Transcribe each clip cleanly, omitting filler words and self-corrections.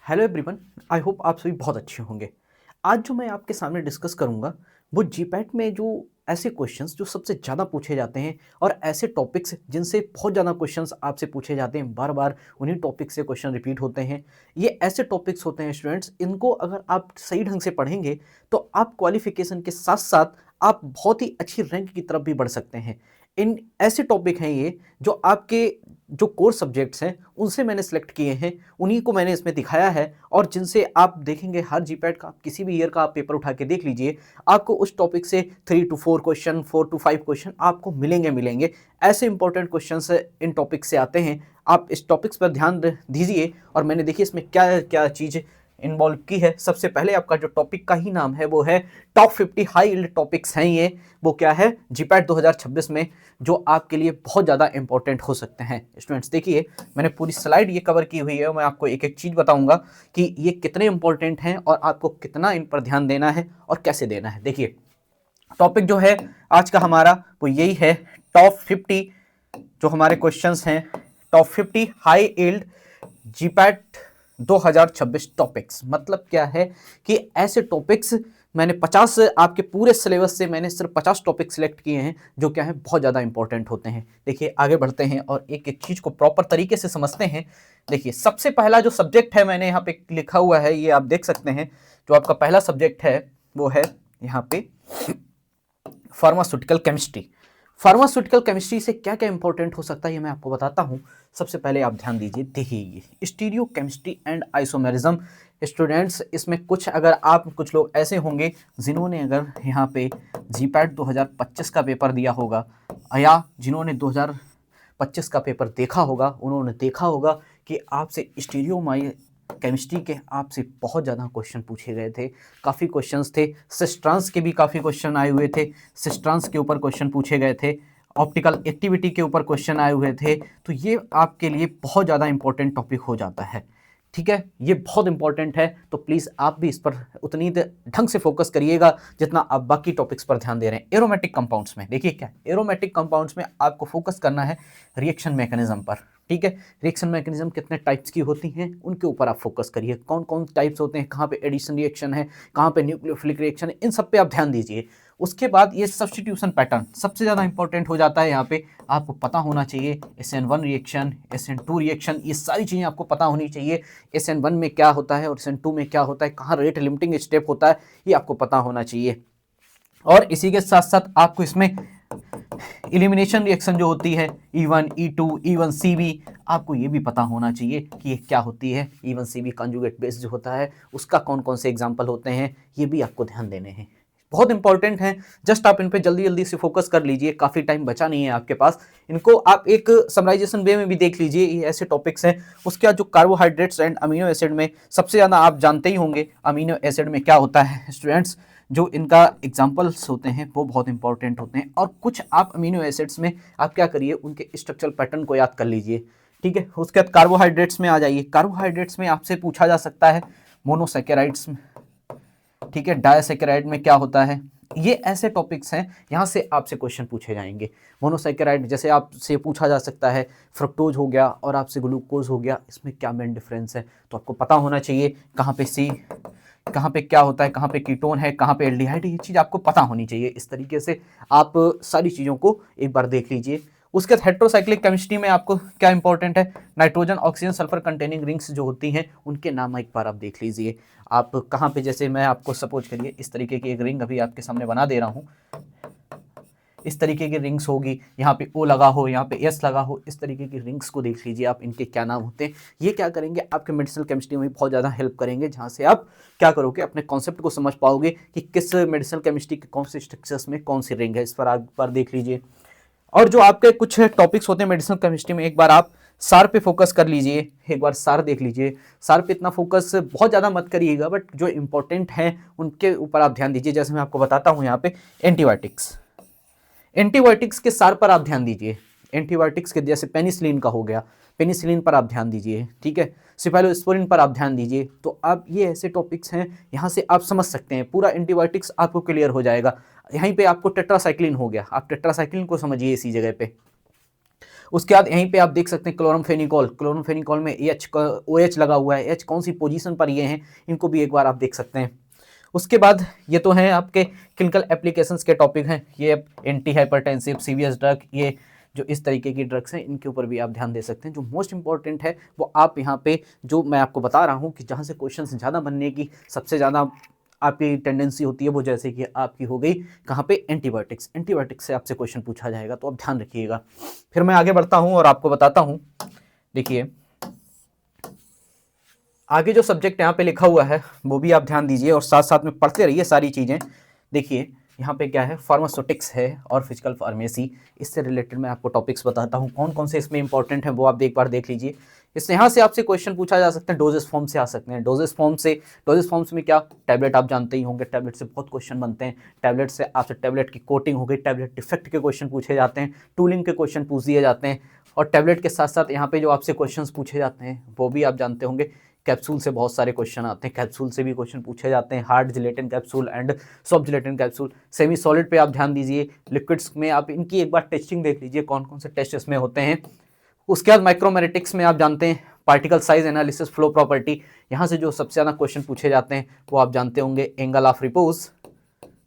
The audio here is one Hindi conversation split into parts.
Hello everyone. आई होप आप सभी बहुत अच्छे होंगे। आज जो मैं आपके सामने डिस्कस करूंगा वो जीपैट में जो ऐसे क्वेश्चंस जो सबसे ज़्यादा पूछे जाते हैं और ऐसे टॉपिक्स जिनसे बहुत ज़्यादा क्वेश्चंस आपसे पूछे जाते हैं, बार बार उन्हीं टॉपिक से क्वेश्चन रिपीट होते हैं। ये ऐसे टॉपिक्स होते हैं स्टूडेंट्स, इनको अगर आप सही ढंग से पढ़ेंगे तो आप क्वालिफिकेशन के साथ साथ आप बहुत ही अच्छी रैंक की तरफ भी बढ़ सकते हैं। इन ऐसे टॉपिक हैं ये जो आपके जो कोर सब्जेक्ट्स हैं उनसे मैंने सेलेक्ट किए हैं, उन्हीं को मैंने इसमें दिखाया है और जिनसे आप देखेंगे हर जीपैट का किसी भी ईयर का आप पेपर उठा के देख लीजिए, आपको उस टॉपिक से 3 to 4 क्वेश्चन, 4 to 5 क्वेश्चन आपको मिलेंगे। ऐसे इंपॉर्टेंट क्वेश्चन इन टॉपिक से आते हैं। आप इस टॉपिक्स पर ध्यान दीजिए और मैंने देखिए इसमें क्या क्या चीज़ इन्वॉल्व की है। सबसे पहले आपका जो टॉपिक का ही नाम है वो है टॉप 50 हाई यील्ड टॉपिक्स हैं। ये वो क्या है जीपैट 2026 में जो आपके लिए बहुत ज़्यादा इंपॉर्टेंट हो सकते हैं। स्टूडेंट्स देखिए, मैंने पूरी स्लाइड ये कवर की हुई है और मैं आपको एक एक चीज़ बताऊंगा कि ये कितने इंपॉर्टेंट हैं और आपको कितना इन पर ध्यान देना है और कैसे देना है। देखिए, टॉपिक जो है आज का हमारा वो यही है, टॉप 50 जो हमारे क्वेश्चंस हैं, top 50 high yield GPAT 2026 topics. मतलब क्या है कि ऐसे टॉपिक्स मैंने 50 आपके पूरे सिलेबस से मैंने सिर्फ 50 टॉपिक सिलेक्ट किए हैं जो क्या है बहुत ज़्यादा इंपॉर्टेंट होते हैं। देखिए आगे बढ़ते हैं और एक एक चीज़ को प्रॉपर तरीके से समझते हैं। देखिए सबसे पहला जो सब्जेक्ट है मैंने यहाँ पे लिखा हुआ है, ये आप देख सकते हैं। जो आपका पहला सब्जेक्ट है वो है यहाँ पे फार्मास्यूटिकल केमिस्ट्री। फार्मास्यूटिकल केमिस्ट्री से क्या क्या इंपॉर्टेंट हो सकता है ये मैं आपको बताता हूँ। सबसे पहले आप ध्यान दीजिए, देखिए ये stereo chemistry and isomerism. Students इसमें कुछ अगर आप कुछ लोग ऐसे होंगे जिन्होंने अगर यहाँ पे जीपैट 2025 का पेपर दिया होगा या जिन्होंने 2025 का पेपर देखा होगा, उन्होंने देखा होगा कि आपसे स्टीरियो केमिस्ट्री के आपसे बहुत ज़्यादा क्वेश्चन पूछे गए थे। काफ़ी क्वेश्चंस थे, सिस्ट्रांस के भी काफ़ी क्वेश्चन आए हुए थे, सिस्ट्रांस के ऊपर क्वेश्चन पूछे गए थे, ऑप्टिकल एक्टिविटी के ऊपर क्वेश्चन आए हुए थे। तो ये आपके लिए बहुत ज़्यादा इंपॉर्टेंट टॉपिक हो जाता है। ठीक है, ये बहुत इंपॉर्टेंट है, तो प्लीज़ आप भी इस पर उतनी ढंग से फोकस करिएगा जितना आप बाकी टॉपिक्स पर ध्यान दे रहे हैं। एरोमेटिक कंपाउंड्स में देखिए क्या, एरोमेटिक कंपाउंड्स में आपको फोकस करना है रिएक्शन मैकेनिज्म पर। ठीक है, रिएक्शन मैकेनिज्म कितने टाइप्स की होती हैं उनके ऊपर आप फोकस करिए, कौन कौन टाइप्स होते हैं, कहाँ पे एडिशन रिएक्शन है, कहाँ पे न्यूक्लियोफिलिक रिएक्शन है, इन सब पे आप ध्यान दीजिए। उसके बाद ये सब्स्टिट्यूशन पैटर्न सबसे ज़्यादा इंपॉर्टेंट हो जाता है। यहाँ पे आपको पता होना चाहिए SN1 रिएक्शन, SN2 रिएक्शन, ये सारी चीज़ें आपको पता होनी चाहिए। SN1 में क्या होता है और SN2 में क्या होता है, कहाँ रेट लिमिटिंग स्टेप होता है, ये आपको पता होना चाहिए। और इसी के साथ साथ आपको इसमें इलिमिनेशन रिएक्शन जो होती है E1 E2 E1CB, आपको ये भी पता होना चाहिए कि ये क्या होती है। E1CB कॉन्जुगेट बेस जो होता है उसका कौन कौन से एग्जाम्पल होते हैं, ये भी आपको ध्यान देने हैं, बहुत इंपॉर्टेंट है। जस्ट आप इन पे जल्दी जल्दी से फोकस कर लीजिए, काफ़ी टाइम बचा नहीं है आपके पास। इनको आप एक समराइजेशन वे में भी देख लीजिए, ये ऐसे टॉपिक्स हैं। उसके बाद जो कार्बोहाइड्रेट्स एंड अमीनो एसिड में सबसे ज़्यादा आप जानते ही होंगे अमीनो एसिड में क्या होता है स्टूडेंट्स, जो इनका एग्जाम्पल्स होते हैं वो बहुत इंपॉर्टेंट होते हैं। और कुछ आप अमीनो एसिड्स में आप क्या करिए, उनके स्ट्रक्चरल पैटर्न को याद कर लीजिए। ठीक है, उसके बाद कार्बोहाइड्रेट्स में आ जाइए। कार्बोहाइड्रेट्स में आपसे पूछा जा सकता है मोनोसैकेराइड्स में, ठीक है, डायसैकेराइड में क्या होता है, ये ऐसे टॉपिक्स हैं यहाँ से आपसे क्वेश्चन पूछे जाएंगे। मोनोसैकेराइड जैसे आपसे पूछा जा सकता है फ्रक्टोज हो गया और आपसे ग्लूकोज हो गया, इसमें क्या मेन डिफरेंस है, तो आपको पता होना चाहिए कहाँ पे सी, कहाँ पे क्या होता है, कहाँ पे कीटोन है, कहाँ पे एल्डिहाइड है, ये चीज़ आपको पता होनी चाहिए। इस तरीके से आप सारी चीज़ों को एक बार देख लीजिए। उसके बाद हेट्रोसाइक्लिक केमिस्ट्री में आपको क्या इंपॉर्टेंट है, nitrogen oxygen sulphur containing rings जो होती हैं उनके नाम एक बार आप देख लीजिए। आप कहाँ पे, जैसे मैं आपको सपोज करिए इस तरीके की एक रिंग अभी आपके सामने बना दे रहा हूँ, इस तरीके की रिंग्स होगी, यहाँ पे O लगा हो, यहाँ पे S लगा हो, इस तरीके की रिंग्स को देख लीजिए आप, इनके क्या नाम होते हैं। ये क्या करेंगे आपके मेडिसिनल केमिस्ट्री में बहुत ज़्यादा हेल्प करेंगे, जहाँ से आप क्या करोगे अपने कॉन्सेप्ट को समझ पाओगे कि किस मेडिसिनल केमिस्ट्री के कौन से स्ट्रक्चर्स में कौन सी रिंग है, इस पर आप बार देख लीजिए। और जो आपके कुछ टॉपिक्स होते हैं मेडिसिनल केमिस्ट्री में, एक बार आप सार पे फोकस कर लीजिए, एक बार सार देख लीजिए। सार पे इतना फोकस बहुत ज़्यादा मत करिएगा, बट जो इंपॉर्टेंट हैं उनके ऊपर आप ध्यान दीजिए। जैसे मैं आपको बताता हूँ यहाँ पे एंटीबायोटिक्स, एंटीबायोटिक्स के सार पर आप ध्यान दीजिए। एंटीबायोटिक्स के जैसे पेनिसिलिन का हो गया, पेनिसिलिन पर आप ध्यान दीजिए। ठीक है, सिफाइलोस्पोरिन पर आप ध्यान दीजिए। तो आप ये ऐसे टॉपिक्स हैं, यहाँ से आप समझ सकते हैं, पूरा एंटीबायोटिक्स आपको क्लियर हो जाएगा। यहीं पे आपको टेट्रासाइक्लिन हो गया, आप टेट्रासाइक्लिन को समझिए इसी जगह पे। उसके बाद यहीं पे आप देख सकते हैं क्लोरमफेनिकॉल में OH लगा हुआ है, H कौन सी पोजीशन पर ये हैं, इनको भी एक बार आप देख सकते हैं। उसके बाद ये तो हैं आपके क्लिनिकल एप्लीकेशंस के टॉपिक हैं, ये एंटी हाइपरटेंसिव सीवीएस ड्रग, ये जो इस तरीके की ड्रग्स हैं इनके ऊपर भी आप ध्यान दे सकते हैं। जो मोस्ट इंपॉर्टेंट है वो आप यहाँ पे जो मैं आपको बता रहा हूँ कि जहाँ से क्वेश्चन ज़्यादा बनने की सबसे ज़्यादा आपकी टेंडेंसी होती है, वो जैसे कि आपकी हो गई कहाँ पे, एंटीबायोटिक्स से आपसे क्वेश्चन पूछा जाएगा, तो आप ध्यान रखिएगा। फिर मैं आगे बढ़ता हूँ और आपको बताता हूँ, देखिए आगे जो सब्जेक्ट यहाँ पे लिखा हुआ है वो भी आप ध्यान दीजिए और साथ साथ में पढ़ते रहिए सारी चीज़ें। देखिए यहाँ पे क्या है, फार्मास्यूटिक्स है और फिजिकल फार्मेसी, इससे रिलेटेड मैं आपको टॉपिक्स बताता हूँ कौन कौन से इसमें इंपॉर्टेंट है, वो आप एक बार देख लीजिए। इससे यहाँ से आपसे क्वेश्चन पूछा जा सकता है, डोजेस फॉर्म से आ सकते हैं। डोजेस फॉर्म्स में क्या, टैबलेट आप जानते ही होंगे, टैबलेट से बहुत क्वेश्चन बनते हैं। टैबलेट से आपसे टैबलेट की कोटिंग हो गई, टैबलेट डिफेक्ट के क्वेश्चन पूछे जाते हैं, टूलिंग के क्वेश्चन पूछ दिए जाते हैं। और टैबलेट के साथ साथ यहाँ पे जो आपसे क्वेश्चन पूछे जाते हैं वो भी आप जानते होंगे। कैप्सूल से बहुत सारे क्वेश्चन आते हैं, कैप्सूल से भी क्वेश्चन पूछे जाते हैं, hard gelatin capsule and soft gelatin capsule. Semi solid पे आप ध्यान दीजिए, लिक्विड्स में आप इनकी एक बार टेस्टिंग देख लीजिए कौन कौन से टेस्ट इसमें होते हैं। उसके बाद माइक्रोमेटिक्स में आप जानते हैं particle size analysis, flow property, यहाँ से जो सबसे ज़्यादा क्वेश्चन पूछे जाते हैं वो आप जानते होंगे। एंगल ऑफ रिपोज,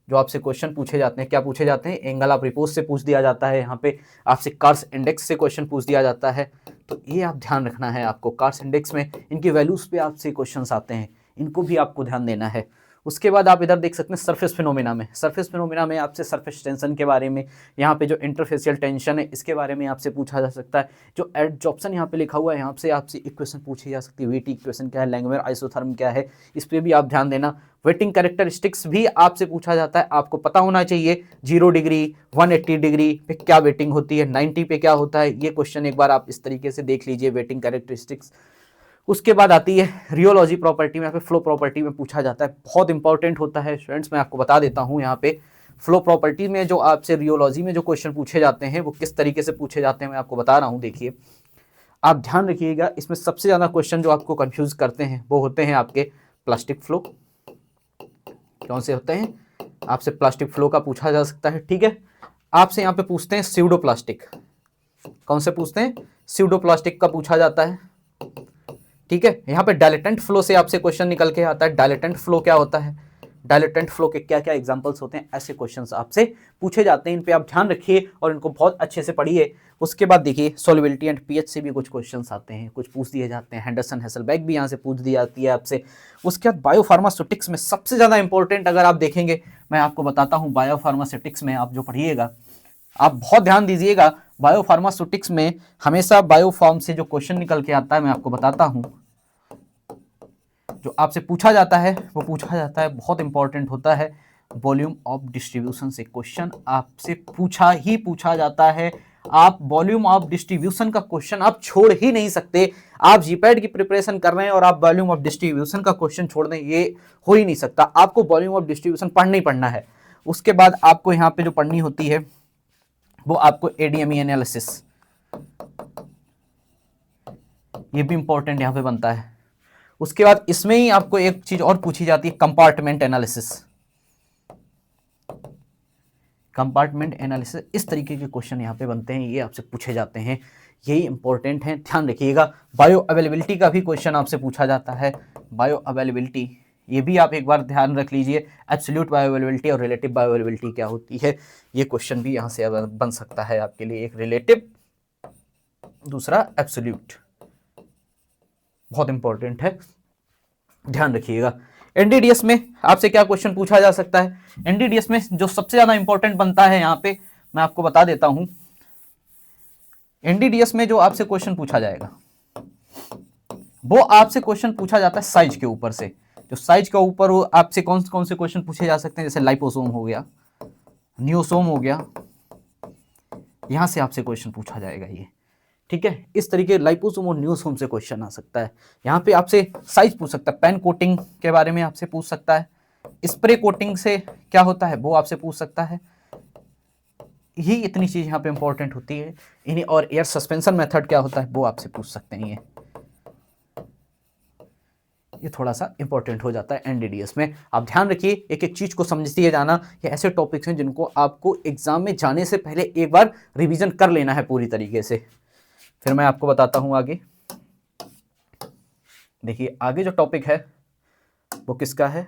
जो आपसे क्वेश्चन पूछे जाते हैं, क्या पूछे जाते हैं, एंगल ऑफ रिपोज से पूछ दिया जाता है। यहाँ पे आपसे कार्स इंडेक्स से क्वेश्चन पूछ दिया जाता है, तो ये आप ध्यान रखना है आपको। कार्स इंडेक्स में इनकी वैल्यूज पे आपसे क्वेश्चंस आते हैं, इनको भी आपको ध्यान देना है। उसके बाद आप इधर देख सकते हैं सरफेस फिनोमेना में आपसे सरफेस टेंशन के बारे में, यहाँ पे जो इंटरफेशियल टेंशन है इसके बारे में आपसे पूछा जा सकता है। जो एडजॉर्प्शन यहाँ पे लिखा हुआ है, यहाँ से आपसे इक्वेशन पूछी जा सकती है। वेटी इक्वेशन क्या है, लैंगमुयर आइसोथर्म क्या है, इस पर भी आप ध्यान देना। वेटिंग कैरेक्टरिस्टिक्स भी आपसे पूछा जाता है, आपको पता होना चाहिए 0 डिग्री 180 डिग्री पे क्या वेटिंग होती है, 90 पे क्या होता है। ये क्वेश्चन एक बार आप इस तरीके से देख लीजिए, वेटिंग कैरेक्टरिस्टिक्स। उसके बाद आती है रियोलॉजी प्रॉपर्टी में, यहाँ पे फ्लो प्रॉपर्टी में पूछा जाता है, बहुत इंपॉर्टेंट होता है स्टूडेंट्स। मैं आपको बता देता हूँ यहाँ पे फ्लो प्रॉपर्टी में जो आपसे रियोलॉजी में जो क्वेश्चन पूछे जाते हैं वो किस तरीके से पूछे जाते हैं मैं आपको बता रहा हूँ। देखिए आप ध्यान रखिएगा, इसमें सबसे ज़्यादा क्वेश्चन जो आपको कंफ्यूज करते हैं वो होते हैं आपके प्लास्टिक फ्लो। कौन से होते हैं, आपसे प्लास्टिक फ्लो का पूछा जा सकता है, ठीक है। आपसे यहाँ पे पूछते हैं स्यूडो प्लास्टिक, कौन से पूछते हैं, स्यूडो प्लास्टिक का पूछा जाता है, ठीक है। यहाँ पे डायलेटेंट फ्लो से आपसे क्वेश्चन निकल के आता है, डायलेटेंट फ्लो क्या होता है, डायलेटेंट फ्लो के क्या क्या एग्जांपल्स होते हैं, ऐसे क्वेश्चंस आपसे पूछे जाते हैं। इन पे आप ध्यान रखिए और इनको बहुत अच्छे से पढ़िए। उसके बाद देखिए सॉल्युबिलिटी एंड पीएच से भी कुछ क्वेश्चंस आते हैं, कुछ पूछ दिए जाते हैं। हेंडरसन हेसलबैक भी यहाँ से पूछ दी जाती है आपसे। उसके बाद बायोफार्मास्यूटिक्स में सबसे ज़्यादा इंपॉर्टेंट अगर आप देखेंगे, मैं आपको बताता हूँ, बायोफार्मास्यूटिक्स में आप जो पढ़िएगा आप बहुत ध्यान दीजिएगा। बायोफार्मास्यूटिक्स में हमेशा बायोफार्म से जो क्वेश्चन निकल के आता है मैं आपको बताता हूँ, जो आपसे पूछा जाता है वो पूछा जाता है, बहुत इंपॉर्टेंट होता है, वॉल्यूम ऑफ डिस्ट्रीब्यूशन से क्वेश्चन आपसे पूछा जाता है। आप वॉल्यूम ऑफ डिस्ट्रीब्यूशन का क्वेश्चन आप छोड़ ही नहीं सकते। आप जीपैड की प्रिपरेशन कर रहे हैं और आप वॉल्यूम ऑफ डिस्ट्रीब्यूशन का क्वेश्चन छोड़ दें, ये हो ही नहीं सकता। आपको वॉल्यूम ऑफ डिस्ट्रीब्यूशन पढ़ना ही पढ़ना है। उसके बाद आपको यहाँ पे जो पढ़नी होती है वो आपको एडीएमई एनालिसिस, ये भी इंपॉर्टेंट यहाँ पे बनता है। उसके बाद इसमें ही आपको एक चीज और पूछी जाती है, कंपार्टमेंट एनालिसिस। कंपार्टमेंट एनालिसिस, इस तरीके के क्वेश्चन यहाँ पे बनते हैं, ये आपसे पूछे जाते हैं, यही इंपॉर्टेंट है, ध्यान रखिएगा। बायो अवेलेबिलिटी का भी क्वेश्चन आपसे पूछा जाता है, बायो अवेलेबिलिटी, ये भी आप एक बार ध्यान रख लीजिए। एब्सोल्यूट बायो अवेलेबिलिटी और रिलेटिव बायो अवेलेबिलिटी क्या होती है, ये क्वेश्चन भी यहाँ से बन सकता है आपके लिए, एक रिलेटिव दूसरा एब्सोल्यूट, बहुत इंपॉर्टेंट है, ध्यान रखिएगा। एनडीडीएस में आपसे क्या क्वेश्चन पूछा जा सकता है, एनडीडीएस में जो सबसे ज्यादा इंपॉर्टेंट बनता है यहाँ पे मैं आपको बता देता हूं। एनडीडीएस में जो आपसे क्वेश्चन पूछा जाएगा वो आपसे क्वेश्चन पूछा जाता है साइज के ऊपर से। जो साइज के ऊपर वो आपसे कौन कौन से क्वेश्चन पूछे जा सकते हैं, जैसे लाइपोसोम हो गया, न्यूसोम हो गया, यहां से आपसे क्वेश्चन पूछा जाएगा ये, ठीक है। इस तरीके लाइपोसोम और न्यूसोम से क्वेश्चन आ सकता है। यहाँ पे आपसे साइज पूछ सकता है, पेन कोटिंग के बारे में आपसे पूछ सकता है, स्प्रे कोटिंग से क्या होता है वो आपसे पूछ सकता है। ये इतनी चीज यहाँ पे इंपॉर्टेंट होती है। इन्हीं और एयर सस्पेंशन मेथड क्या होता है वो आपसे पूछ सकते हैं। ये थोड़ा सा इंपॉर्टेंट हो जाता है एनडीडीएस में। आप ध्यान रखिए, एक एक चीज को समझते जाना। ये ऐसे टॉपिक्स हैं जिनको आपको एग्जाम में जाने से पहले एक बार रिवीजन कर लेना है पूरी तरीके से। फिर मैं आपको बताता हूँ आगे। देखिए आगे जो टॉपिक है वो किसका है,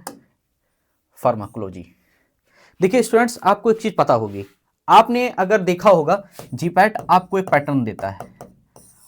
फार्माकोलॉजी। देखिए स्टूडेंट्स, आपको एक चीज पता होगी, आपने अगर देखा होगा जीपैट आपको एक पैटर्न देता है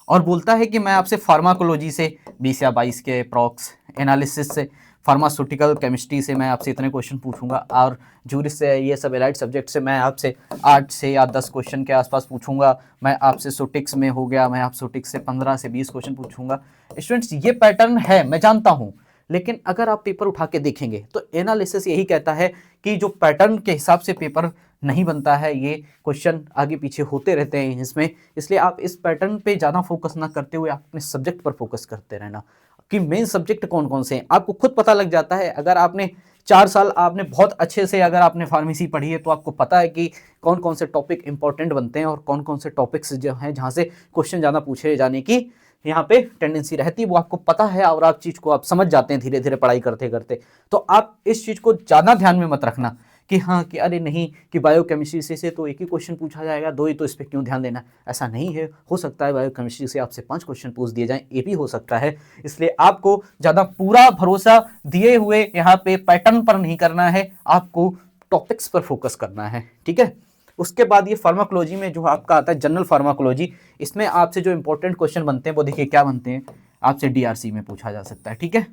और बोलता है कि मैं आपसे फार्माकोलॉजी से 20 या 22 के अप्रॉक्स, एनालिसिस से, फार्मास्यूटिकल केमिस्ट्री से मैं आपसे इतने क्वेश्चन पूछूंगा, और जूरिस से, ये सब एलाइड सब्जेक्ट से मैं आपसे 8 से या 10 क्वेश्चन के आसपास पूछूंगा। मैं आपसे सोटिक्स में हो गया, मैं आप सोटिक्स से 15 से 20 क्वेश्चन पूछूंगा। स्टूडेंट्स ये पैटर्न है, मैं जानता हूँ, लेकिन अगर आप पेपर उठा के देखेंगे तो एनालिसिस यही कहता है कि जो पैटर्न के हिसाब से पेपर नहीं बनता है, ये क्वेश्चन आगे पीछे होते रहते हैं इसमें, इसलिए आप इस पैटर्न पे ज़्यादा फोकस ना करते हुए अपने सब्जेक्ट पर फोकस करते रहना कि मेन सब्जेक्ट कौन कौन से हैं। आपको खुद पता लग जाता है, अगर आपने 4 साल आपने बहुत अच्छे से अगर आपने फार्मेसी पढ़ी है तो आपको पता है कि कौन कौन से टॉपिक इंपॉर्टेंट बनते हैं और कौन कौन से टॉपिक्स जो हैं जहाँ से क्वेश्चन ज़्यादा पूछे जाने की यहाँ पे टेंडेंसी रहती है, वो आपको पता है और आप चीज़ को आप समझ जाते हैं धीरे धीरे पढ़ाई करते करते। तो आप इस चीज़ को ज़्यादा ध्यान में मत रखना कि हाँ कि अरे नहीं कि बायोकेमिस्ट्री से तो एक ही क्वेश्चन पूछा जाएगा, 2 ही तो इस पर क्यों ध्यान देना। ऐसा नहीं है, हो सकता है बायोकेमिस्ट्री से आपसे 5 क्वेश्चन पूछ दिए जाएं, ये भी हो सकता है। इसलिए आपको ज़्यादा पूरा भरोसा दिए हुए यहाँ पे पैटर्न पर नहीं करना है, आपको टॉपिक्स पर फोकस करना है, ठीक है। उसके बाद ये फार्माकोलॉजी में जो आपका आता है जनरल फार्माकोलॉजी, इसमें आपसे जो इंपॉर्टेंट क्वेश्चन बनते हैं वो देखिए क्या बनते हैं, आपसे डीआरसी में पूछा जा सकता है, ठीक है।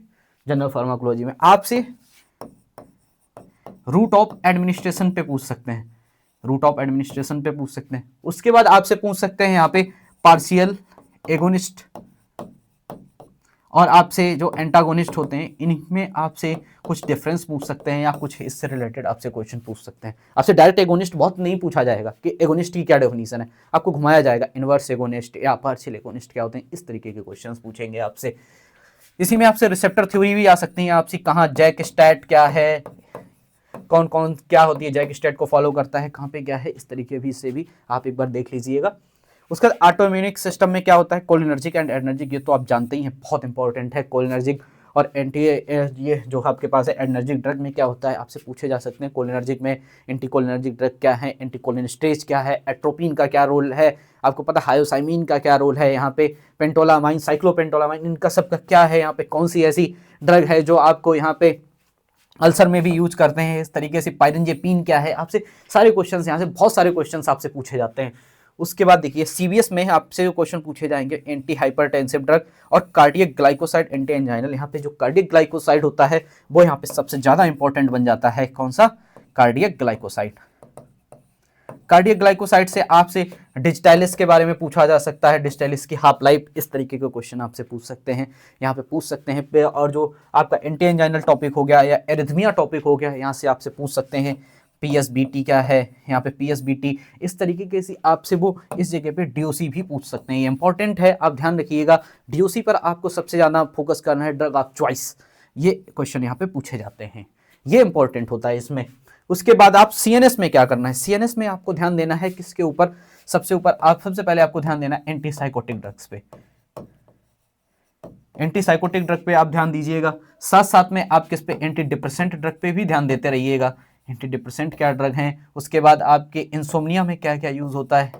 जनरल फार्माकोलॉजी में आपसे रूट ऑफ एडमिनिस्ट्रेशन पे पूछ सकते हैं, रूट ऑफ एडमिनिस्ट्रेशन पे पूछ सकते हैं। उसके बाद आपसे पूछ सकते हैं यहाँ पे पार्शियल एगोनिस्ट, और आपसे जो एंटागोनिस्ट होते हैं इनमें आपसे कुछ डिफरेंस पूछ सकते हैं या कुछ इससे रिलेटेड आपसे क्वेश्चन पूछ सकते हैं। आपसे डायरेक्ट एगोनिस्ट बहुत नहीं पूछा जाएगा कि एगोनिस्ट की क्या डेफिनेशन है, आपको घुमाया जाएगा इनवर्स एगोनिस्ट या पार्शियल एगोनिस्ट क्या होते हैं, इस तरीके के क्वेश्चंस पूछेंगे आपसे। इसी में आपसे रिसेप्टर थ्योरी भी आ सकती है, आपसे कहाँ जैक स्टैट क्या है, कौन कौन क्या होती है, जैक स्टैट को फॉलो करता है, कहाँ पे क्या है, इस तरीके भी से भी आप एक बार देख लीजिएगा। उसका ऑटोइम्यूनिक सिस्टम में क्या होता है, कोलिनर्जिक एंड एडर्जिक, ये तो आप जानते ही हैं, बहुत इंपॉर्टेंट है। कोलिनर्जिक और एंटी, ये जो आपके पास है एडर्जिक ड्रग में क्या होता है, आपसे पूछे जा सकते हैं। कोलिनर्जिक में एंटी कोलिनर्जिक ड्रग क्या है, एंटी कोलिनस्टेज क्या है, एट्रोपिन का क्या रोल है, आपको पता हायोसाइमिन का क्या रोल है, यहाँ पे पेंटोलामाइन, साइक्लोपेंटोलामाइन, इनका सबका क्या है, यहाँ पे कौन सी ऐसी ड्रग है जो आपको यहाँ पे अल्सर में भी यूज करते हैं, इस तरीके से पायरेंजेपिन क्या है, आपसे सारे क्वेश्चंस यहाँ से बहुत सारे क्वेश्चंस आपसे पूछे जाते हैं। उसके बाद देखिए सीबीएस में आपसे जो क्वेश्चन पूछे जाएंगे एंटी हाइपरटेंसिव ड्रग और कार्डियक ग्लाइकोसाइड एंटी एंजाइनल। यहाँ पे जो कार्डियक ग्लाइकोसाइड होता है वो यहाँ पे सबसे ज्यादा इंपॉर्टेंट बन जाता है, कौन सा, कार्डियक ग्लाइकोसाइड। कार्डियक ग्लाइकोसाइड से आपसे डिजिटालिस के बारे में पूछा जा सकता है, डिजिटालिस की हाफ लाइफ, इस तरीके के क्वेश्चन आपसे पूछ सकते हैं, यहाँ पे पूछ सकते हैं। और जो आपका एंटी एंजाइनल टॉपिक हो गया या एरिथमिया टॉपिक हो गया, यहाँ से आपसे पूछ सकते हैं पीएसबीटी क्या है, यहाँ पे पीएसबीटी, इस तरीके के से आपसे वो इस जगह पे डीओसी भी पूछ सकते हैं। ये इंपॉर्टेंट है, आप ध्यान रखिएगा, डीओसी पर आपको सबसे ज़्यादा फोकस करना है, ड्रग ऑफ चॉइस, ये क्वेश्चन यहाँ पे पूछे जाते हैं, ये इंपॉर्टेंट होता है इसमें। उसके बाद आप सीएनएस में क्या करना है, सीएनएस में आपको ध्यान देना है किसके ऊपर, सबसे ऊपर आप सबसे पहले आपको ध्यान देना है एंटीसाइकोटिक ड्रग्स पे, एंटीसाइकोटिक ड्रग पे आप ध्यान दीजिएगा। साथ साथ में आप किस पे, एंटी डिप्रेसेंट ड्रग पे भी ध्यान देते रहिएगा, एंटी डिप्रेसेंट क्या ड्रग हैं। उसके बाद आपके इंसोम्निया में क्या क्या यूज होता है,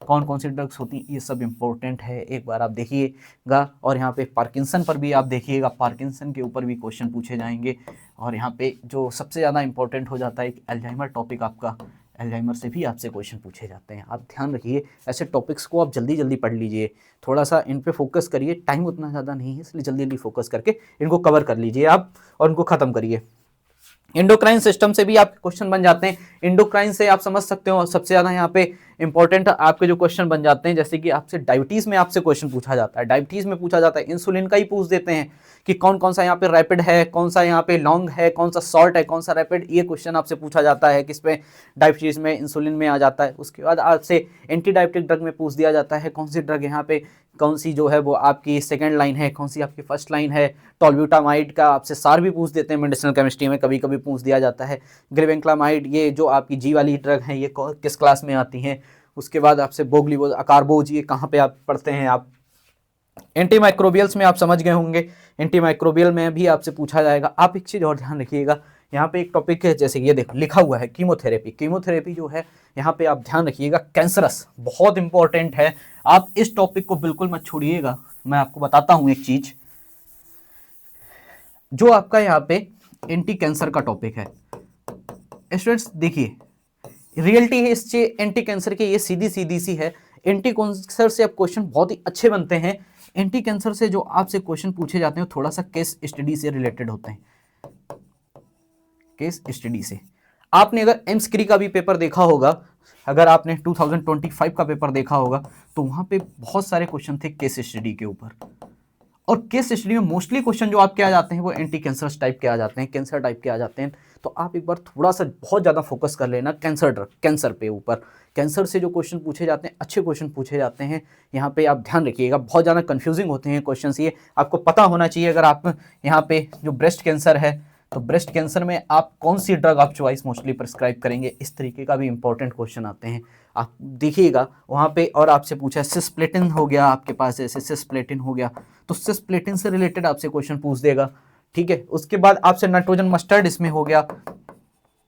कौन कौन सी ड्रग्स होती हैं, ये सब इंपॉर्टेंट है, एक बार आप देखिएगा। और यहाँ पे पार्किंसन पर भी आप देखिएगा, पार्किंसन के ऊपर भी क्वेश्चन पूछे जाएंगे। और यहाँ पे जो सबसे ज़्यादा इंपॉर्टेंट हो जाता है एक अल्जाइमर टॉपिक आपका, अल्जाइमर से भी आपसे क्वेश्चन पूछे जाते हैं। आप ध्यान रखिए, ऐसे टॉपिक्स को आप जल्दी जल्दी पढ़ लीजिए, थोड़ा सा इन पे फोकस करिए, टाइम उतना ज़्यादा नहीं है इसलिए जल्दी जल्दी फोकस करके इनको कवर कर लीजिए आप और इनको ख़त्म करिए। इंडोक्राइन सिस्टम से भी आपके क्वेश्चन बन जाते हैं, इंडोक्राइन से आप समझ सकते हो सबसे ज़्यादा यहाँ पे इंपॉर्टेंट आपके जो क्वेश्चन बन जाते हैं, जैसे कि आपसे डायबिटीज़ में आपसे क्वेश्चन पूछा जाता है, डायबिटीज़ में पूछा जाता है, इंसुलिन का ही पूछ देते हैं कि कौन कौन सा यहाँ पे रैपिड है, कौन सा यहाँ पे लॉन्ग है, कौन सा शॉर्ट है, कौन सा रैपिड, ये क्वेश्चन आपसे पूछा जाता है किस पे, डायबिटीज़ में, इंसुलिन में आ जाता है। उसके बाद आपसे एंटी डायबिटिक ड्रग में पूछ दिया जाता है कौन सी ड्रग यहाँ पे, कौन सी जो है वो आपकी सेकंड लाइन है, कौन सी आपकी फर्स्ट लाइन है। टॉल्ब्यूटामाइड का आपसे सार भी पूछ देते हैं, मेडिसिनल केमिस्ट्री में कभी कभी पूछ दिया जाता है। ग्रेवेंक्लामाइड, ये जो आपकी जी वाली ड्रग है, ये किस क्लास में आती हैं। उसके बाद आपसे बोगलीवोज, अकारबोज, ये कहाँ पे आप पढ़ते हैं आप। एंटीमाइक्रोबियल्स में आप समझ गए होंगे, एंटीमाइक्रोबियल में भी आपसे पूछा जाएगा। आप एक चीज़ और ध्यान रखिएगा, यहाँ पे एक टॉपिक है, जैसे ये देखो लिखा हुआ है कीमोथेरेपी। कीमोथेरेपी जो है यहाँ पे आप ध्यान रखिएगा, कैंसरस बहुत इंपॉर्टेंट है, आप इस टॉपिक को बिल्कुल मत छोड़िएगा। मैं आपको बताता हूँ एक चीज, जो आपका यहाँ पे एंटी कैंसर का टॉपिक है स्टूडेंट्स, देखिए रियलिटी है इस एंटी कैंसर की, ये सीधी सीधी सी है। एंटी कैंसर से अब क्वेश्चन बहुत ही अच्छे बनते हैं। एंटी कैंसर से जो आपसे क्वेश्चन पूछे जाते हैं थोड़ा सा केस स्टडी से रिलेटेड होते हैं। केस स्टडी से आपने अगर एमस्क्री का भी पेपर देखा होगा, अगर आपने 2025 का पेपर देखा होगा, तो वहां पे बहुत सारे क्वेश्चन थे केस स्टडी के ऊपर। और केस स्टडी में मोस्टली क्वेश्चन जो आपके आ जाते हैं वो एंटी कैंसर टाइप के आ जाते हैं, कैंसर टाइप के आ जाते हैं। तो आप एक बार थोड़ा सा बहुत ज़्यादा फोकस कर लेना कैंसर पे ऊपर। कैंसर से जो क्वेश्चन पूछे जाते हैं अच्छे क्वेश्चन पूछे जाते हैं, यहाँ पे आप ध्यान रखिएगा। बहुत ज़्यादा कंफ्यूजिंग होते हैं क्वेश्चन, ये आपको पता होना चाहिए। अगर आप यहाँ पे जो ब्रेस्ट कैंसर है, तो ब्रेस्ट कैंसर में आप कौन सी ड्रग आप चॉइस मोस्टली प्रिस्क्राइब करेंगे, इस तरीके का भी इंपॉर्टेंट क्वेश्चन आते हैं। आप देखिएगा वहाँ पे। और आपसे पूछा सिस्प्लेटिन हो गया आपके पास, जैसे सिस्प्लेटिन हो गया, तो सिस्प्लेटिन से रिलेटेड आपसे क्वेश्चन पूछ देगा, ठीक है। उसके बाद आपसे नाइट्रोजन मस्टर्ड इसमें हो गया,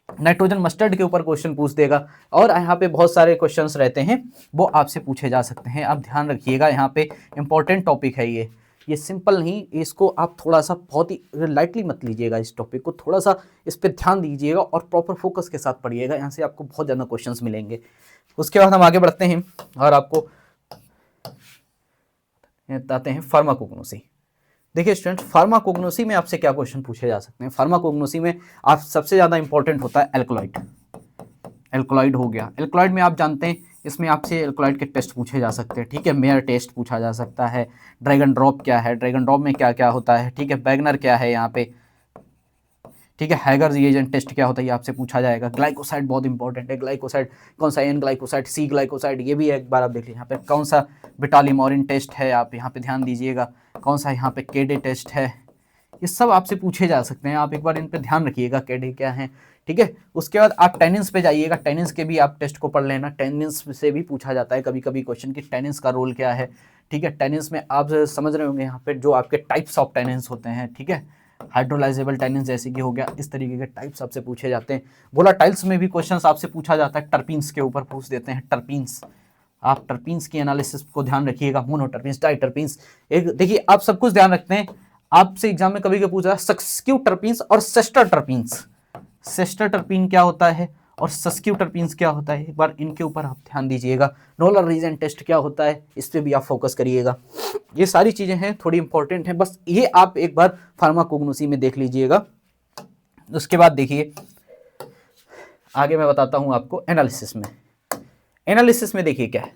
नाइट्रोजन मस्टर्ड के ऊपर क्वेश्चन पूछ देगा। और यहाँ पे बहुत सारे क्वेश्चंस रहते हैं वो आपसे पूछे जा सकते हैं। आप ध्यान रखिएगा, यहाँ पे इंपॉर्टेंट टॉपिक है ये सिंपल नहीं, इसको आप थोड़ा सा बहुत ही लाइटली मत लीजिएगा। इस टॉपिक को थोड़ा सा इस पर ध्यान दीजिएगा और प्रॉपर फोकस के साथ पढ़िएगा, यहाँ से आपको बहुत ज़्यादा क्वेश्चंस मिलेंगे। उसके बाद हम आगे बढ़ते हैं और आपको बताते हैं फार्माकोग्नोसी। देखिए स्टूडेंट, फार्माकोग्नोसी में आपसे क्या क्वेश्चन पूछे जा सकते हैं। फार्माकोग्नोसी में आप सबसे ज़्यादा इंपॉर्टेंट होता है एल्कलॉइड। एल्कलॉइड हो गया, एल्कलॉइड में आप जानते हैं इसमें आपसे एल्कलॉइड के टेस्ट पूछे जा सकते हैं, ठीक है। मेयर टेस्ट पूछा जा सकता है, ड्रैगन ड्रॉप क्या है, ड्रैगन ड्रॉप में क्या क्या होता है, ठीक है। बैगनर क्या है यहाँ पे, ठीक है। हैगर रिएजेंट टेस्ट क्या होता है ये आपसे पूछा जाएगा। ग्लाइकोसाइड बहुत इंपॉर्टेंट है, ग्लाइकोसाइड कौन सा, एन ग्लाइकोसाइड, सी ग्लाइकोसाइड, ये भी एक बार आप देख लीजिए। यहाँ पे कौन सा बिटालिमोरिन टेस्ट है, आप यहाँ पे ध्यान दीजिएगा। कौन सा यहाँ पे केडे टेस्ट है, ये सब आपसे पूछे जा सकते हैं। आप एक बार इन पे ध्यान रखिएगा केडे क्या है, ठीक है। उसके बाद आप टेनिन्स पे जाइएगा, टेनिन्स के भी आप टेस्ट को पढ़ लेना। टेनिन्स से भी पूछा जाता है कभी कभी क्वेश्चन कि टेनिन्स का रोल क्या है, ठीक है। टेनिन्स में आप समझ रहे होंगे यहाँ पे जो आपके टाइप्स ऑफ टेनिन्स होते हैं, ठीक है। हाइड्रोलाइजेबल टेनिन्स जैसे कि हो गया, इस तरीके के टाइप्स आपसे पूछे जाते हैं। वोलाटाइल्स में भी क्वेश्चंस आपसे पूछा जाता है, टर्पीन्स के ऊपर पूछ देते हैं। टर्पीन्स, आप टर्पीन्स की एनालिसिस को ध्यान रखिएगा। मोनोटर्पीन्स, डाइटर्पीन्स, एक देखिए आप सब कुछ ध्यान रखते हैं। आपसे एग्जाम में कभी कभी पूछा सब्स्टिट्यूटिव टर्पीन्स और सिस्टर टर्पीन्स। सिस्टर टर्पीन क्या होता है और सब्स्टिट्यूटिव टर्पीन्स क्या होता है, एक बार इनके ऊपर आप ध्यान दीजिएगा। नोलर रीजन टेस्ट क्या होता है, इस पे भी आप फोकस करिएगा। ये सारी चीजें हैं, थोड़ी इंपॉर्टेंट हैं, बस ये आप एक बार फार्माकोग्नोसी में देख लीजिएगा। उसके बाद देखिए आगे मैं बताता हूं आपको एनालिसिस में। एनालिसिस में देखिए क्या है,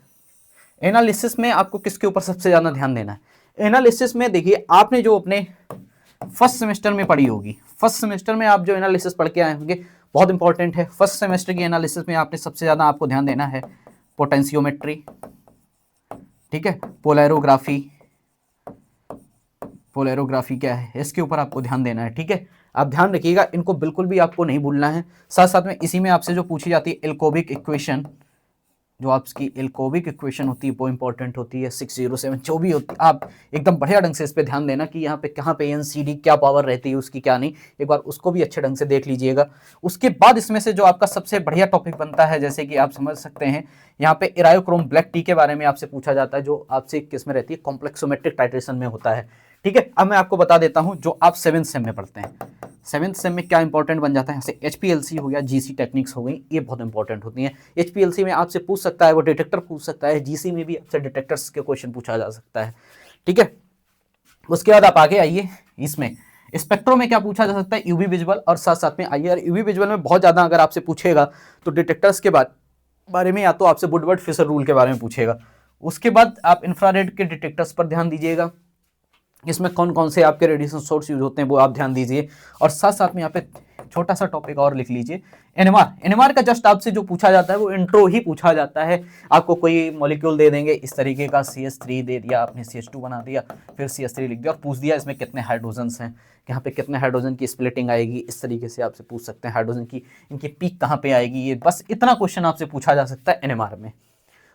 एनालिसिस में आपको किसके ऊपर सबसे ज्यादा ध्यान देना है। एनालिसिस में देखिए आपने जो अपने फर्स्ट सेमेस्टर में पढ़ी होगी, फर्स्ट सेमेस्टर में आप जो एनालिसिस पढ़ के आए होंगे बहुत इंपॉर्टेंट है। फर्स्ट सेमेस्टर की एनालिसिस में आपने सबसे ज्यादा आपको ध्यान देना है पोटेंशियोमेट्री, ठीक है। पोलैरोग्राफी, पोलैरोग्राफी क्या है इसके ऊपर आपको ध्यान देना है, ठीक है। आप ध्यान रखिएगा, इनको बिल्कुल भी आपको नहीं भूलना है। साथ साथ में इसी में आपसे जो पूछी जाती है एल्कोबिक इक्वेशन, जो आपकी एल्कोबिक इक्वेशन होती है वो इंपॉर्टेंट होती है। 607 जो भी होती, आप एकदम बढ़िया ढंग से इस पे ध्यान देना कि यहाँ पे कहाँ पे एनसीडी क्या पावर रहती है उसकी क्या नहीं, एक बार उसको भी अच्छे ढंग से देख लीजिएगा। उसके बाद इसमें से जो आपका सबसे बढ़िया टॉपिक बनता है, जैसे कि आप समझ सकते हैं यहाँ पे इरायोक्रोम ब्लैक टी के बारे में आपसे पूछा जाता है, जो आपसे किस में रहती है, कॉम्प्लेक्सोमेट्रिक टाइट्रेशन में होता है, ठीक है। अब मैं आपको बता देता हूँ जो आप 7th सेम में पढ़ते हैं। 7th सेम में क्या इंपॉर्टेंट बन जाता है, जैसे HPLC हो गया, GC टेक्निक्स हो गई, ये बहुत इंपॉर्टेंट होती हैं। HPLC में आपसे पूछ सकता है वो डिटेक्टर पूछ सकता है, GC में भी आपसे डिटेक्टर्स के क्वेश्चन पूछा जा सकता है, ठीक है। उसके बाद आप आगे आइए, इसमें स्पेक्ट्रो में क्या पूछा जा सकता है, यूवी विजुअल। और साथ साथ में आइए, और यूवी विजुअल में बहुत ज़्यादा अगर आपसे पूछेगा तो डिटेक्टर्स के बारे में, या तो आपसे वुडवर्ड फिशर रूल के बारे में पूछेगा। उसके बाद आप इंफ्रारेड के डिटेक्टर्स पर ध्यान दीजिएगा, इसमें कौन कौन से आपके रेडिएशन सोर्स यूज होते हैं वो आप ध्यान दीजिए। और साथ साथ में यहाँ पे छोटा सा टॉपिक और लिख लीजिए, एनएमआर। एनएमआर का जस्ट आपसे जो पूछा जाता है वो इंट्रो ही पूछा जाता है। आपको कोई मॉलिक्यूल दे देंगे इस तरीके का, CH3 दे दिया, आपने CH2 बना दिया, फिर CH3 लिख दिया और पूछ दिया इसमें कितने हाइड्रोजन्स हैं, यहाँ पे कितने हाइड्रोजन की स्प्लिटिंग आएगी, इस तरीके से आपसे पूछ सकते हैं। हाइड्रोजन की इनकी पीक कहाँ पे आएगी, ये बस इतना क्वेश्चन आपसे पूछा जा सकता है एनएमआर में।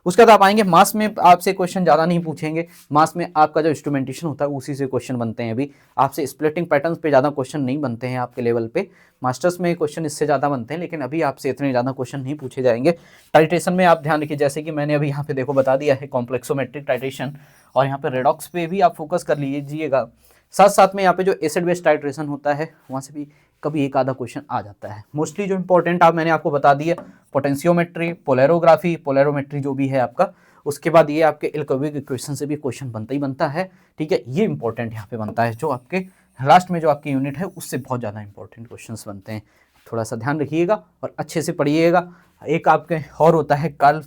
उसके बाद आप आएंगे मास में, आपसे क्वेश्चन ज़्यादा नहीं पूछेंगे। मास में आपका जो इंस्ट्रूमेंटेशन होता है उसी से क्वेश्चन बनते हैं। अभी आपसे स्प्लिटिंग पैटर्न्स पे ज़्यादा क्वेश्चन नहीं बनते हैं आपके लेवल पे, मास्टर्स में क्वेश्चन इससे ज़्यादा बनते हैं, लेकिन अभी आपसे इतने ज़्यादा क्वेश्चन नहीं पूछे जाएंगे। टाइट्रेशन में आप ध्यान रखिए, जैसे कि मैंने अभी यहाँ पे देखो बता दिया है कॉम्प्लेक्सोमेट्रिक टाइट्रेशन, और यहाँ पे रेडॉक्स पे भी आप फोकस कर लीजिएगा। साथ साथ में यहाँ पे जो एसिड बेस टाइट्रेशन होता है वहाँ से भी कभी एक आधा क्वेश्चन आ जाता है। मोस्टली जो इंपॉर्टेंट मैंने आपको बता दिया, पोटेंशियोमेट्री, पोलैरोग्राफी, पोलैरोमेट्री जो भी है आपका, उसके बाद ये आपके एल्कोविक इक्वेशन से भी क्वेश्चन बनता ही बनता है। ठीक है, ये इंपॉर्टेंट यहाँ पे बनता है, जो आपके लास्ट में जो आपकी यूनिट है उससे बहुत ज़्यादा इंपॉर्टेंट क्वेश्चंस बनते हैं। थोड़ा सा ध्यान रखिएगा और अच्छे से पढ़िएगा। एक आपके और होता है कार्ल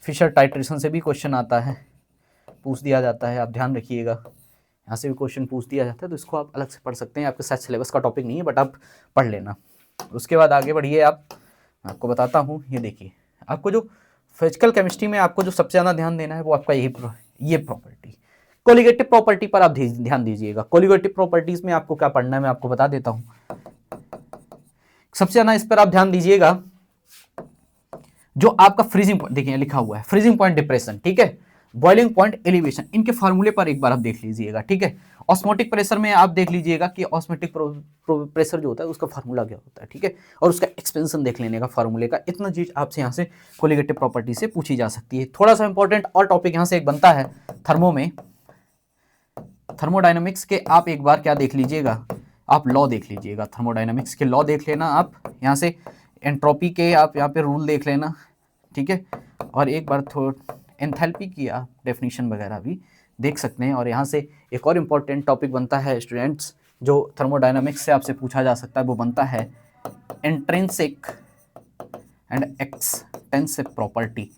फिशर टाइट्रेशन से भी क्वेश्चन आता है, पूछ दिया जाता है, आप ध्यान रखिएगा, यहाँ से भी क्वेश्चन पूछ दिया जाता है, तो इसको आप अलग से पढ़ सकते हैं। आपके साथ सिलेबस का टॉपिक नहीं है, बट आप पढ़ लेना। उसके बाद आगे बढ़िए आप, मैं आपको बताता हूँ। ये देखिए, आपको जो फिजिकल केमिस्ट्री में आपको जो सबसे ज़्यादा ध्यान देना है वो आपका ये प्रॉपर्टी, कोलिगेटिव प्रॉपर्टी पर आप ध्यान दीजिएगा। कोलिगेटिव प्रॉपर्टीज में आपको क्या पढ़ना है मैं आपको बता देता हूँ। सबसे ज़्यादा इस पर आप ध्यान दीजिएगा, जो आपका फ्रीजिंग पॉइंट, देखिए लिखा हुआ है फ्रीजिंग पॉइंट डिप्रेशन, ठीक है, बॉइलिंग पॉइंट एलिवेशन, इनके फार्मूले पर एक बार आप देख लीजिएगा। ठीक है, ऑस्मोटिक प्रेशर में आप देख लीजिएगा कि ऑस्मोटिक प्रेशर जो होता है उसका फार्मूला क्या होता है। ठीक है, और उसका एक्सपेंशन देख लेने का फार्मूले का, इतना चीज आपसे यहाँ से कोलिगेटिव प्रॉपर्टी से पूछी जा सकती है। थोड़ा सा इंपॉर्टेंट और टॉपिक यहाँ से एक बनता है थर्मो में, थर्मोडायनामिक्स के आप एक बार क्या देख लीजिएगा, आप लॉ देख लीजिएगा, थर्मोडायनामिक्स के लॉ देख लेना आप, यहाँ से एंट्रोपी के आप यहाँ पे रूल देख लेना। ठीक है, और एक बार एंथैल्पी की आप डेफिनेशन वगैरह भी देख सकते हैं। और यहाँ से एक और इम्पॉर्टेंट टॉपिक बनता है स्टूडेंट्स, जो थर्मोडायनामिक्स से आपसे पूछा जा सकता है, वो बनता है इंट्रिंसिक एंड एक्सटेंसिव प्रॉपर्टी।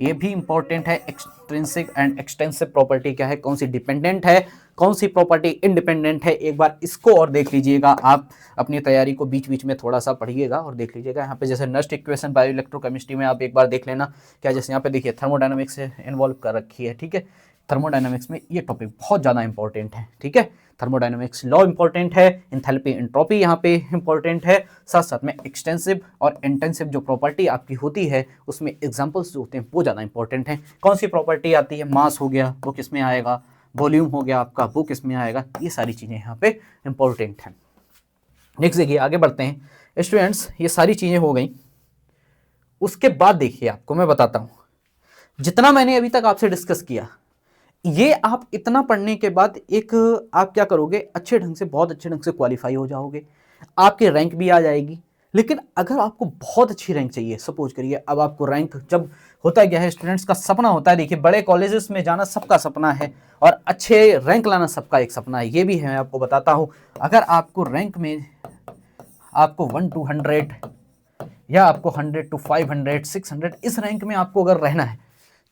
ये भी इंपॉर्टेंट है। एक्सट्रिंसिक एंड एक्सटेंसिव प्रॉपर्टी क्या है, कौन सी डिपेंडेंट है, कौन सी प्रॉपर्टी इंडिपेंडेंट है, एक बार इसको और देख लीजिएगा। आप अपनी तैयारी को बीच बीच में थोड़ा सा पढ़िएगा और देख लीजिएगा। यहाँ पे जैसे नस्ट इक्वेशन बायो इलेक्ट्रोकेमिस्ट्री में आप एक बार देख लेना क्या, जैसे यहाँ पे देखिए थर्मोडायनामिक्स से इन्वॉल्व कर रखी है। ठीक है, थर्मोडायनामिक्स में ये टॉपिक बहुत ज़्यादा इंपॉर्टेंट है। ठीक है, थर्मोडायनामिक्स लॉ इंपॉर्टेंट है, एंथैल्पी एंट्रोपी यहाँ पे इंपॉर्टेंट है, साथ साथ में एक्सटेंसिव और इंटेंसिव जो प्रॉपर्टी आपकी होती है उसमें एग्जांपल्स जो होते हैं वो ज़्यादा इंपॉर्टेंट हैं। कौन सी प्रॉपर्टी आती है, मास हो गया वो किस में आएगा, वॉल्यूम हो गया आपका वो किस में आएगा, ये सारी चीज़ें यहाँ पे इंपॉर्टेंट हैं। नेक्स्ट देखिए, आगे बढ़ते हैं स्टूडेंट्स। ये सारी चीज़ें हो गई, उसके बाद देखिए आपको मैं बताता हूँ, जितना मैंने अभी तक आपसे डिस्कस किया, ये आप इतना पढ़ने के बाद एक आप क्या करोगे, अच्छे ढंग से, बहुत अच्छे ढंग से क्वालिफाई हो जाओगे, आपकी रैंक भी आ जाएगी। लेकिन अगर आपको बहुत अच्छी रैंक चाहिए, सपोज करिए अब आपको रैंक, जब होता क्या है स्टूडेंट्स का सपना होता है, देखिए बड़े कॉलेजेस में जाना सबका सपना है और अच्छे रैंक लाना सबका एक सपना है, ये भी है, मैं आपको बताता हूँ। अगर आपको रैंक में आपको 1 to 100 या आपको 100 to 500 600 इस रैंक में आपको अगर रहना है,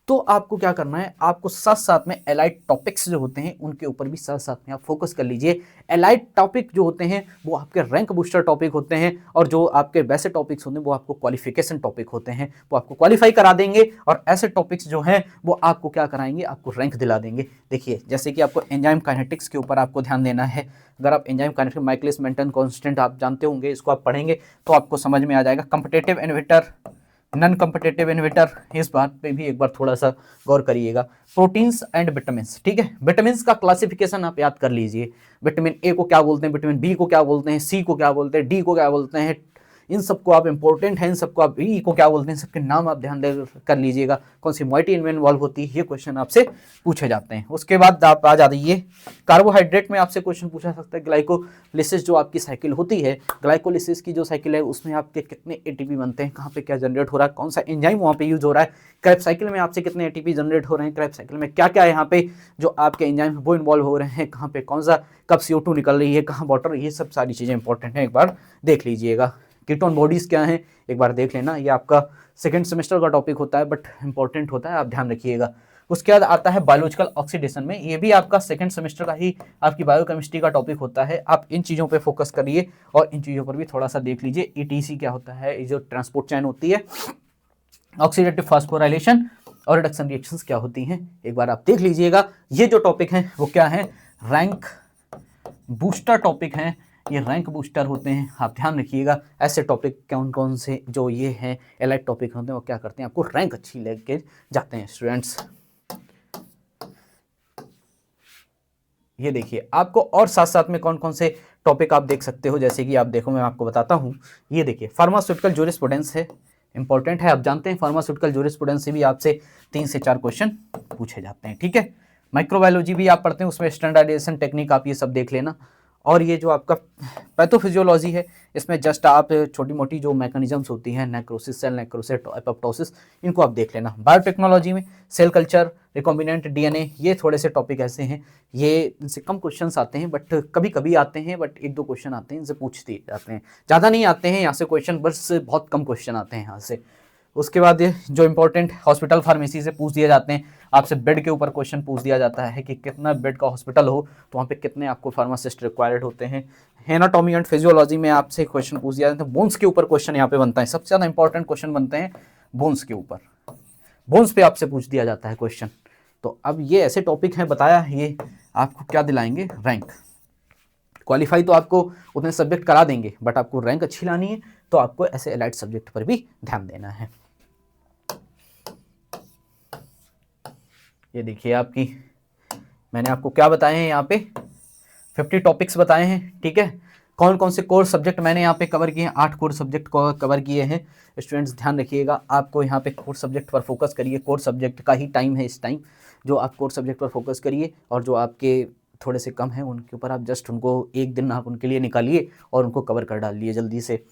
तो आपको क्या करना है, आपको साथ साथ में एलाइड टॉपिक्स जो होते हैं उनके ऊपर भी साथ साथ में आप फोकस कर लीजिए। एलाइड टॉपिक जो होते हैं वो आपके रैंक बूस्टर टॉपिक होते हैं, और जो आपके वैसे टॉपिक्स होते हैं वो आपको क्वालिफिकेशन टॉपिक होते हैं, वो आपको क्वालिफाई करा देंगे। और ऐसे टॉपिक्स जो हैं वो आपको क्या कराएंगे, आपको रैंक दिला देंगे। देखिए जैसे कि आपको एंजाइम काइनेटिक्स के ऊपर आपको ध्यान देना है। अगर आप enzyme kinetics, Michaelis Menten constant आप जानते होंगे, इसको आप पढ़ेंगे तो आपको समझ में आ जाएगा। Competitive inhibitor, non competitive inhibitor, इस बात पे भी एक बार थोड़ा सा गौर करिएगा। प्रोटीन्स एंड विटामिन्स, ठीक है, विटामिन्स का क्लासिफिकेशन आप याद कर लीजिए। विटामिन ए को क्या बोलते हैं, विटामिन बी को क्या बोलते हैं, सी को क्या बोलते हैं, डी को क्या बोलते हैं, इन सबको आप इंपॉर्टेंट है, इन सबको आप ई को क्या बोलते हैं, सबके नाम आप ध्यान दे कर लीजिएगा। कौन सी मॉइटी इनमें इन्वॉल्व होती है, ये क्वेश्चन आपसे पूछे जाते हैं। उसके बाद आप आ जाइए कार्बोहाइड्रेट में आपसे क्वेश्चन पूछा सकता है। ग्लाइकोलिसिस जो आपकी साइकिल होती है, ग्लाइकोलिसिस की जो साइकिल है उसमें आपके कितने एटीपी बनते हैं, कहाँ पे क्या जनरेट हो रहा है, कौन सा एंजाइम वहाँ पे यूज हो रहा है, क्रैब्स साइकिल में आपसे कितने एटीपी जनरेट हो रहे हैं, क्रैब्स साइकिल में क्या क्या यहाँ पे जो आपके एंजाइम वो इन्वॉल्व हो रहे हैं, कहाँ पे कौन सा कब CO2 निकल रही है, कहाँ वाटर, ये सब सारी चीज़ें इंपॉर्टेंट हैं, एक बार देख लीजिएगा। कीटोन बॉडीज़ क्या हैं एक बार देख लेना, ये आपका सेकंड सेमेस्टर का टॉपिक होता है बट इंपॉर्टेंट होता है, आप ध्यान रखिएगा। उसके बाद आता है बायोलॉजिकल ऑक्सीडेशन में, ये भी आपका सेकंड सेमेस्टर का ही आपकी बायोकेमिस्ट्री का टॉपिक होता है। आप इन चीज़ों पे फोकस करिए और इन चीज़ों पर भी थोड़ा सा देख लीजिए। ETC क्या होता है, ये जो ट्रांसपोर्ट चैन होती है, ऑक्सीडेटिव फास्फोराइलेशन और रिडक्शन रिएक्शंस क्या होती हैं, एक बार आप देख लीजिएगा। ये जो टॉपिक हैं वो क्या है, रैंक बूस्टर टॉपिक हैं, ये रैंक बूस्टर होते हैं, आप ध्यान रखिएगा। ऐसे टॉपिक कौन कौन से जो ये हैं एलाइट टॉपिक होते हैं वो क्या करते हैं, आपको रैंक अच्छी लेके जाते हैं स्टूडेंट्स। ये देखिए आपको और साथ साथ में कौन कौन से टॉपिक आप देख सकते हो, जैसे कि आप देखो मैं आपको बताता हूँ। ये देखिए फार्मास्यूटिकल जूरिस्प्रूडेंस है, इंपॉर्टेंट है। आप जानते हैं फार्मास्यूटिकल जूरिस्प्रूडेंस से भी आपसे 3 से 4 क्वेश्चन पूछे जाते हैं, ठीक है। माइक्रोबायोलॉजी भी आप पढ़ते हैं, उसमें स्टैंडर्डाइजेशन टेक्निक आप ये सब देख लेना। और ये जो आपका पैथोफिजियोलॉजी है, इसमें जस्ट आप छोटी मोटी जो मैकेनिज्म्स होती हैं, नेक्रोसिस, सेल नेक्रोसिस, एपोप्टोसिस, इनको आप देख लेना। बायोटेक्नोलॉजी में सेल कल्चर, रिकॉम्बिनेंट डीएनए, ये थोड़े से टॉपिक ऐसे हैं, ये इनसे कम क्वेश्चंस आते हैं, बट कभी कभी आते हैं, बट 1-2 क्वेश्चन आते हैं, इनसे पूछ दिए जाते हैं, ज़्यादा नहीं आते हैं यहाँ से क्वेश्चन, बस बहुत कम क्वेश्चन आते हैं यहाँ से। उसके बाद ये जो इंपॉर्टेंट हॉस्पिटल फार्मेसी से पूछ दिए जाते हैं, आपसे बेड के ऊपर क्वेश्चन पूछ दिया जाता है कि कितना बेड का हॉस्पिटल हो तो वहाँ पे कितने आपको फार्मासिस्ट रिक्वायर्ड होते हैं। एनाटॉमी एंड फिजियोलॉजी में आपसे क्वेश्चन पूछ दिया जाता है, बोन्स के ऊपर क्वेश्चन यहाँ पे बनता है, सबसे ज़्यादा इंपॉर्टेंट क्वेश्चन बनते हैं बोन्स के ऊपर, बोन्स पे आपसे पूछ दिया जाता है क्वेश्चन। तो अब ये ऐसे टॉपिक हैं, बताया ये आपको क्या दिलाएंगे, रैंक। क्वालिफाई तो आपको उतने सब्जेक्ट करा देंगे, बट आपको रैंक अच्छी लानी है तो आपको ऐसे एलाइड सब्जेक्ट पर भी ध्यान देना है। ये देखिए आपकी, मैंने आपको क्या बताए हैं यहाँ पे, 50 टॉपिक्स बताए हैं, ठीक है। कौन कौन से कोर सब्जेक्ट मैंने यहाँ पे कवर किए हैं, 8 कोर सब्जेक्ट को कवर किए हैं। स्टूडेंट्स ध्यान रखिएगा, आपको यहाँ पे कोर सब्जेक्ट पर फोकस करिए, कोर सब्जेक्ट का ही टाइम है इस टाइम, जो आप कोर सब्जेक्ट पर फोकस करिए, और जो आपके थोड़े से कम हैं उनके ऊपर आप जस्ट उनको एक दिन आप उनके लिए निकालिए और उनको कवर कर डालिए जल्दी से।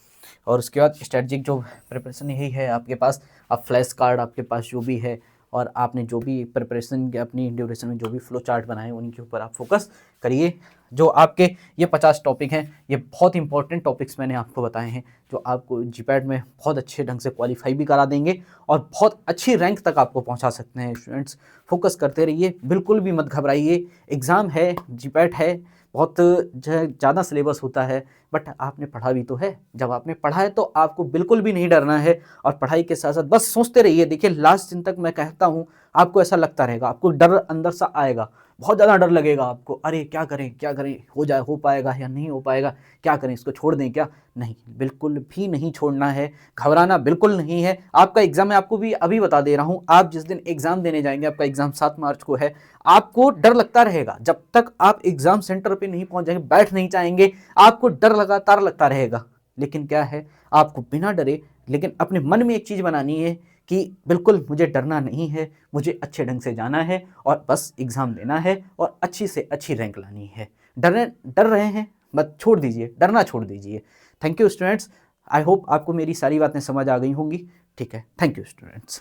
और उसके बाद स्ट्रेटजिक जो प्रिपरेशन यही है आपके पास, आप फ्लैश कार्ड आपके पास जो भी है, और आपने जो भी प्रिपरेशन के अपनी ड्यूरेशन में जो भी फ्लो चार्ट बनाए उनके ऊपर आप फोकस करिए। जो आपके ये 50 टॉपिक हैं, ये बहुत इंपॉर्टेंट टॉपिक्स मैंने आपको बताए हैं, जो आपको जीपैट में बहुत अच्छे ढंग से क्वालिफाई भी करा देंगे और बहुत अच्छी रैंक तक आपको पहुंचा सकते हैं। स्टूडेंट्स फोकस करते रहिए, बिल्कुल भी मत घबराइए, एग्ज़ाम है, जीपैट है, बहुत ज़्यादा सिलेबस होता है, बट आपने पढ़ा भी तो है। जब आपने पढ़ा है तो आपको बिल्कुल भी नहीं डरना है, और पढ़ाई के साथ साथ बस सोचते रहिए। देखिए लास्ट दिन तक मैं कहता हूँ आपको ऐसा लगता रहेगा, आपको डर अंदर सा आएगा, बहुत ज़्यादा डर लगेगा आपको, अरे क्या करें क्या करें, हो पाएगा या नहीं हो पाएगा, क्या करें, इसको छोड़ दें क्या, नहीं, बिल्कुल भी नहीं छोड़ना है, घबराना बिल्कुल नहीं है। आपका एग्ज़ाम मैं आपको भी अभी बता दे रहा हूँ, आप जिस दिन एग्ज़ाम देने जाएंगे, आपका एग्ज़ाम 7 मार्च को है, आपको डर लगता रहेगा, जब तक आप एग्ज़ाम सेंटर पे नहीं पहुंच जाएंगे, बैठ नहीं जाएंगे, आपको डर लगातार लगता रहेगा। लेकिन क्या है, आपको बिना डरे, लेकिन अपने मन में एक चीज़ बनानी है कि बिल्कुल मुझे डरना नहीं है, मुझे अच्छे ढंग से जाना है और बस एग्ज़ाम देना है और अच्छी से अच्छी रैंक लानी है। डर रहे हैं मत, छोड़ दीजिए, डरना छोड़ दीजिए। Thank you students, I hope आपको मेरी सारी बातें समझ आ गई होंगी, ठीक है। Thank you students.